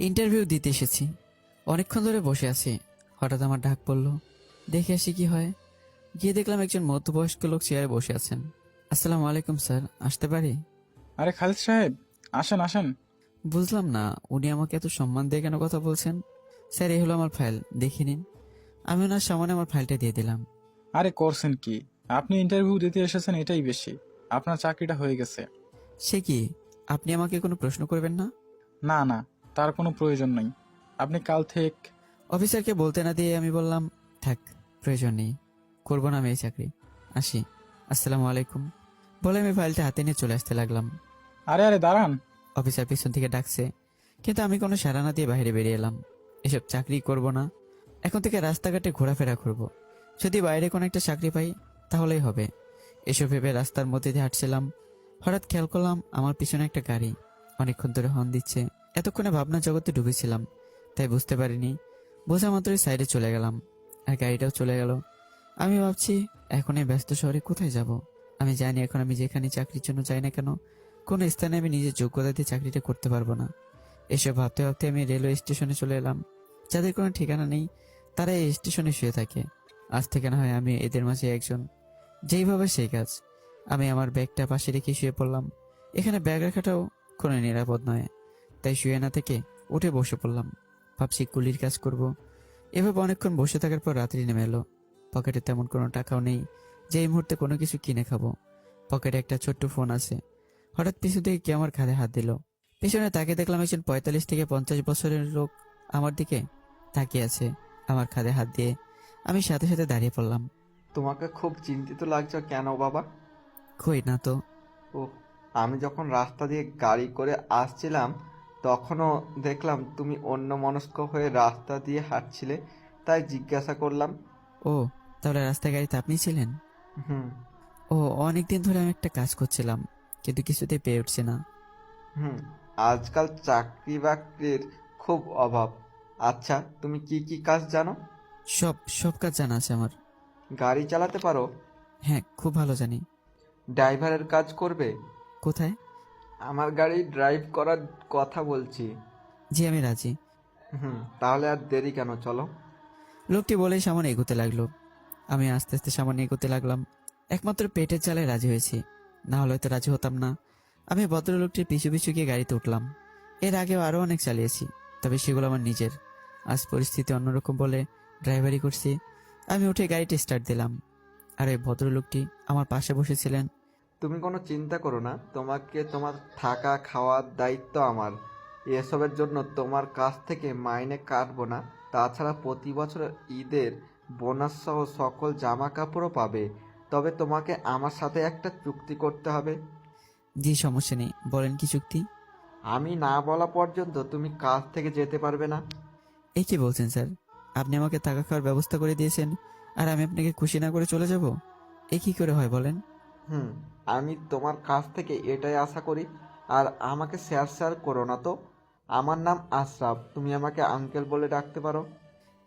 Interview দিতে এসেছি। অনেকক্ষণ ধরে বসে আছি। হঠাৎ আমার ডাক পড়লো। দেখে আসি কি হয়। গিয়ে দেখলাম একজন মধ্যবয়স্ক লোক চেয়ারে বসে আছেন। আসসালামু আলাইকুম স্যার, আসতে পারি? আরে খালিদ সাহেব, আসেন আসেন। বুঝলাম না উনি আমাকে এত সম্মান দিয়ে কেন কথা বলছেন। স্যার, এই হলো আমার ফাইল, দেখে নিন। আমি ওনার সামনে আমার ফাইলটা দিয়ে দিলাম। আরে করছেন কি? আপনি ইন্টারভিউ দিতে এসেছেন এটাই বেশি। আপনার চাকরিটা হয়ে গেছে। সে কি, আপনি আমাকে কোনো প্রশ্ন করবেন না? না না, তার কোনো প্রয়োজন নেই। আপনি কাল থেকে। অফিসারকে বলতে না দিয়ে আমি বললাম, থাক, প্রয়োজন নেই, করবো না আমি এই চাকরি, আসি, আসসালামু আলাইকুম বলে আমি ফাইলটা হাতে নিয়ে চলে আসতে লাগলাম। আরে আরে দাঁড়ান। অফিসার পিছন থেকে ডাকছে, কিন্তু আমি কোনো সাড়া না দিয়ে বাইরে বেরিয়ে এলাম। এসব চাকরি করব না, এখন থেকে রাস্তাঘাটে ঘোরাফেরা করব। যদি বাইরে কোনো একটা চাকরি পাই তাহলেই হবে। এসব ভেবে রাস্তার মধ্যে দিয়ে হাঁটছিলাম। হঠাৎ খেয়াল করলাম আমার পিছনে একটা গাড়ি অনেকক্ষণ ধরে হর্ন দিচ্ছে। এতক্ষণে ভাবনা জগতে ডুবেছিলাম, তাই বুঝতে পারিনি। বোঝা মাত্রই সাইডে চলে গেলাম, আর গাড়িটাও চলে গেল। আমি ভাবছি, এখন এই ব্যস্ত শহরে কোথায় যাব? আমি জানি এখন আমি যেখানে চাকরির জন্য যাই না কেন, কোনো স্থানে আমি নিজের যোগ্যতা দিয়ে চাকরিটা করতে পারবো না। এসব ভাবতে ভাবতে আমি রেলওয়ে স্টেশনে চলে এলাম। যাদের কোনো ঠিকানা নেই তারা এই স্টেশনে শুয়ে থাকে। আজ থেকে না হয় আমি এদের মাঝে একজন। যেইভাবে সেই কাজ। আমি আমার ব্যাগটা পাশে রেখে শুয়ে পড়লাম। এখানে ব্যাগ রাখাটাও কোনো নিরাপদ নয়, তাই শুয়ে না থেকে উঠে বসে পড়লাম। ভাবছি কুলির কাজ করব। এভাবে অনেকক্ষণ বসে থাকার পর রাত্রি নেমে এলো। পকেটে তেমন কোনো টাকাও নেই যে এই মুহূর্তে কোনো কিছু কিনে খাবো। পকেটে একটা ছোট্ট ফোন আছে। হঠাৎ পিছু থেকে কে আমার কাঁধে হাত দিল। পিছনে তাকে দেখলাম একজন 45 থেকে 50 বছরের লোক আমার দিকে তাকিয়ে আছে আমার কাঁধে হাত দিয়ে। আমি সাথে সাথে দাঁড়িয়ে পড়লাম। তোমাকে খুব চিন্তিত লাগছে কেন বাবা? কই না তো। ওহ, আমি যখন রাস্তা দিয়ে গাড়ি করে আসছিলাম তখনও দেখলাম তুমি অন্যমনস্ক হয়ে রাস্তা দিয়ে হাঁটছিলে, তাই জিজ্ঞাসা করলাম। ও, তাহলে রাস্তায় গাড়িতে আপনি ছিলেন? হুম। ও, অনেকদিন ধরে আমি একটা কাজ করছিলাম, কিন্তু কিছুতেই পেয়ে উঠছে না। হুম। আজকাল চাকরি বাকরির খুব অভাব। আচ্ছা, তুমি কি কি কাজ জানো? সব সব কাজ জানা আছে আমার। গাড়ি চালাতে পারো? হ্যাঁ, খুব ভালো জানি। ড্রাইভারের কাজ করবে? কোথায়? আমার গাড়ি ড্রাইভ করার কথা বলছি। জি, আমি রাজি। হুম, তাহলে আর দেরি কেন, চলো। লোকটি বলেই সামনে এগোতে লাগলো। আমি আস্তে আস্তে সামনে এগোতে লাগলাম। একমাত্র পেটের জ্বালায় রাজি হয়েছি, না হলে হয়তো রাজি হতাম না। আমি ভদ্রলোকটির পিছু পিছু গিয়ে গাড়িতে উঠলাম। এর আগেও আরো অনেক চালিয়েছি, তবে সেগুলো আমার নিজের। আজ পরিস্থিতি অন্যরকম বলে ড্রাইভারি করছি। আমি উঠে গাড়িটি স্টার্ট দিলাম, আর ওই ভদ্রলোকটি আমার পাশে বসেছিলেন। তুমি কোনো চিন্তা করো না, তোমাকে তোমার থাকা খাওয়ার দায়িত্ব আমার। এসবের জন্য তোমার কাছ থেকে মাইনে কাটবো না। তাছাড়া প্রতি বছর ঈদের বোনাস সহ সকল জামা কাপড়ও পাবে। তবে তোমাকে আমার সাথে একটা চুক্তি করতে হবে। জি, সমস্যা নেই, বলেন কি চুক্তি? আমি না বলা পর্যন্ত তুমি কাজ থেকে যেতে পারবে না। এই কি বলছেন স্যার? আপনি আমাকে থাকা খাওয়ার ব্যবস্থা করে দিয়েছেন, আর আমি আপনাকে খুশি না করে চলে যাব? এ কি করে হয় বলেন? হুম। আমি তোমার কাছ থেকে এটাই আশা করি। আর আমাকে স্যার স্যার করো না তো। আমার নাম আশরাফ, তুমি আমাকে আঙ্কেল বলে ডাকতে পারো।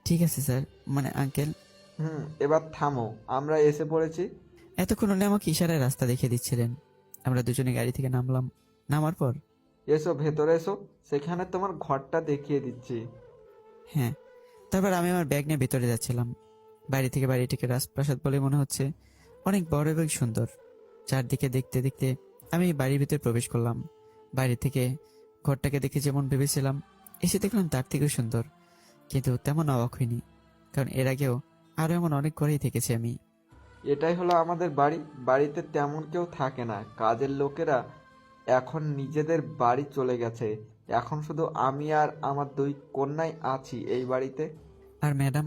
ঠিক আছে স্যার, মানে আঙ্কেল। হুম, এবার থামো, আমরা এসে পড়েছি। এতক্ষণ উনি আমাকে ইশারায় রাস্তা দেখিয়ে দিচ্ছিলেন। আমরা দুজনে গাড়ি থেকে নামলাম। নামার পর, এসো ভেতরে এসো, সেখানে তোমার ঘরটা দেখিয়ে দিচ্ছি। হ্যাঁ, তারপর আমি আমার ব্যাগ নিয়ে ভেতরে যাচ্ছিলাম। বাড়ি থেকে বাড়িটিকে রাজপ্রাসাদ বলে মনে হচ্ছে, অনেক বড় এবং সুন্দর। চারদিকে দেখতে দেখতে আমি বাড়ির ভিতরে প্রবেশ করলাম। বাইরে থেকে ঘরটাকে দেখে যেমন ভেবেছিলাম, এসে দেখলাম তার থেকেও সুন্দর। কিন্তু তেমন অবাক হইনি, কারণ এর আগেও আরো এমন অনেক ঘরেই থেকেছি আমি। এটাই হলো আমাদের বাড়ি। বাড়িতে তেমন কেউ থাকে না, কাজের লোকেরা এখন নিজেদের বাড়ি চলে গেছে। এখন শুধু আমি আর আমার দুই কন্যাই আছি এই বাড়িতে। আর ম্যাডাম?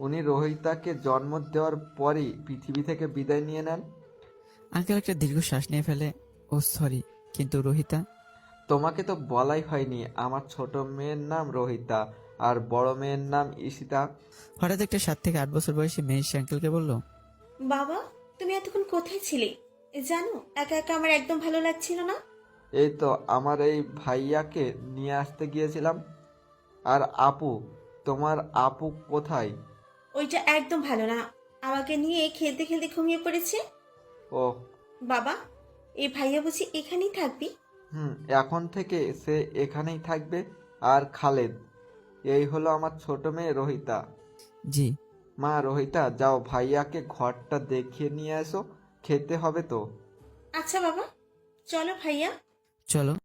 উনি রোহিতাকে জন্ম দেওয়ার পরই পৃথিবী থেকে বিদায় নিয়ে নেন। আঙ্কেল একটা দীর্ঘ শ্বাস নিয়ে ফেলে। ও সরি, কিন্তু রোহিতা? তোমাকে তো বলাই হয়নি, আমার ছোট মেয়ের নাম রোহিতা আর বড় মেয়ের নাম ঈশিতা। হঠাৎ একটা 7 থেকে 8 বছর বয়সী মেয়ে এসে আঙ্কেলকে বলল, বাবা, তুমি এতক্ষণ কোথায় ছিলে? জানো, একা একা আমার একদম ভালো লাগছিল না। এই তো আমার এই ভাইয়াকে নিয়ে আসতে গিয়েছিলাম। আর আপু, তোমার আপু কোথায়? ওইটা একদম ভালো না, আমাকে নিয়ে খেলতে খেলতে ঘুমিয়ে পড়েছে। ও। বাবা, এই ভাইয়া বুঝি এখানেই থাকবি? হুম, এখন থেকে সে এখানেই থাকবে। আর খালেদ, এই হলো আমার ছোট মেয়ে রোহিতা। জি। মা রোহিতা, যাও ভাইয়াকে ঘরটা দেখিয়ে নিয়ে এসো, খেতে হবে তো। আচ্ছা বাবা, চলো ভাইয়া। চলো।